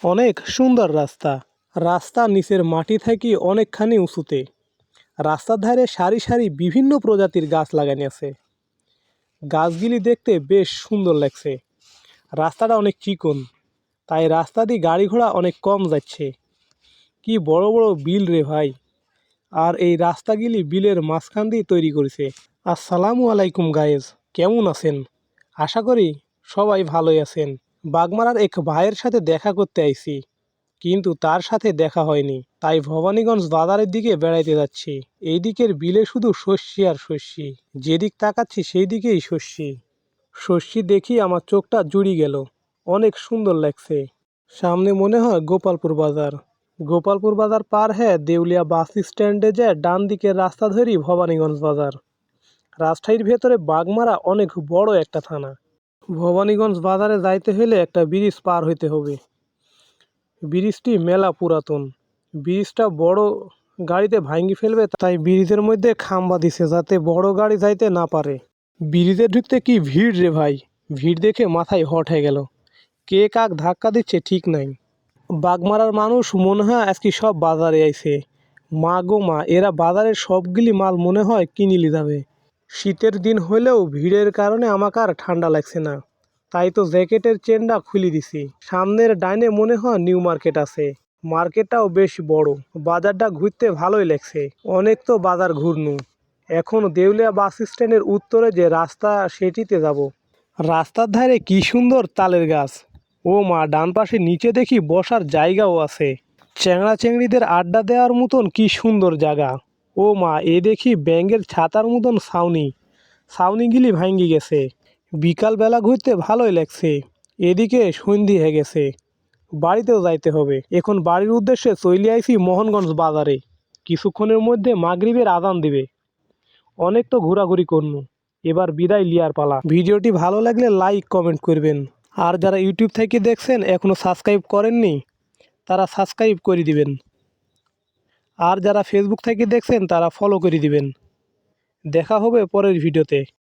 অনেক সুন্দর রাস্তা। রাস্তার নিচের মাটি থেকে অনেকখানি উঁচুতে। রাস্তার ধারে সারি সারি বিভিন্ন প্রজাতির গাছ লাগানো আছে। গাছগুলি দেখতে বেশ সুন্দর লাগছে। রাস্তাটা অনেক চিকন, তাই রাস্তা দিয়ে গাড়ি ঘোড়া অনেক কম যাচ্ছে। কি বড় বড় বিল রে ভাই! আর এই রাস্তাগুলি বিলের মাঝখান দিয়ে তৈরি করেছে। আসসালামু আলাইকুম গায়েজ, কেমন আছেন? আশা করি সবাই ভালোই আছেন। বাগমারার এক ভাইয়ের সাথে দেখা করতে আইছি, কিন্তু তার সাথে দেখা হয়নি, তাই ভবানীগঞ্জ বাজারের দিকে বেড়াইতে যাচ্ছি। এই দিকের বিলে শুধু শস্যি আর শস্যি, যেদিক তাকাচ্ছি সেই দিকেই শস্যি। শস্যি দেখি আমার চোখটা জুড়ি গেল, অনেক সুন্দর লাগছে। সামনে মনে হয় গোপালপুর বাজার। গোপালপুর বাজার পার হয়ে দেউলিয়া বাস স্ট্যান্ডে যায় ডান দিকের রাস্তা ধরি ভবানীগঞ্জ বাজার। রাজশাহীর ভেতরে বাগমারা অনেক বড় একটা থানা। ভবানীগঞ্জ বাজারে যাইতে হলে একটা ব্রিজ পার হইতে হবে। ব্রিজটি মেলা পুরাতন। ব্রিজটা বড় গাড়িতে ভাঙ্গি ফেলবে, তাই ব্রিজের মধ্যে খাম্বা দিছে যাতে বড় গাড়ি যাইতে না পারে। ব্রিজে ঢুকতে কি ভিড় রে ভাই! ভিড় দেখে মাথায় হট হয়ে গেল। কে কাক ধাক্কা দিচ্ছে ঠিক নাই। বাগমারার মানুষ মনে হয় আজকে সব বাজারে আইছে। মা গো মা, এরা বাজারের সবগুলি মাল মনে হয় কিনিলি যাবে। শীতের দিন হলেও ভিড়ের কারণে আমাকে আর ঠান্ডা লাগছে না, তাই তো জ্যাকেটের চেনটা খুলে দিছি। সামনের ডাইনে মনে হয় নিউ মার্কেট আছে। মার্কেটটাও বেশ বড়। বাজারটা ঘুরতে ভালোই লাগছে। অনেক তো বাজার ঘুরনু। এখন দেউলিয়া বাস স্ট্যান্ডের উত্তরে যে রাস্তা সেটিতে যাব। রাস্তার ধারে কি সুন্দর তালের গাছ। ও মা, ডান পাশে নিচে দেখি বসার জায়গাও আছে। চ্যাংড়া চেংড়িদের আড্ডা দেওয়ার মতন কি সুন্দর জায়গা। ও মা, এ দেখি ব্যাঙের ছাতার মতন ছাউনিগুলি ভাঙ্গি গেছে। বিকালবেলা ঘুরতে ভালোই লাগছে। এদিকে সন্ধি হয়ে গেছে, বাড়িতেও যাইতে হবে। এখন বাড়ির উদ্দেশ্যে চলে আইছি মোহনগঞ্জ বাজারে। কিছুক্ষণের মধ্যে মাগরিবের আজান দিবে। অনেক তো ঘোরাঘুরি করনু, এবার বিদায় লিয়ার পালা। ভিডিওটি ভালো লাগলে লাইক কমেন্ট করবেন। আর যারা ইউটিউব থেকে দেখছেন এখনও সাবস্ক্রাইব করেননি, তারা সাবস্ক্রাইব করে দিবেন। আর যারা ফেসবুক থেকে দেখছেন তারা ফলো করে দিবেন। দেখা হবে পরের ভিডিওতে।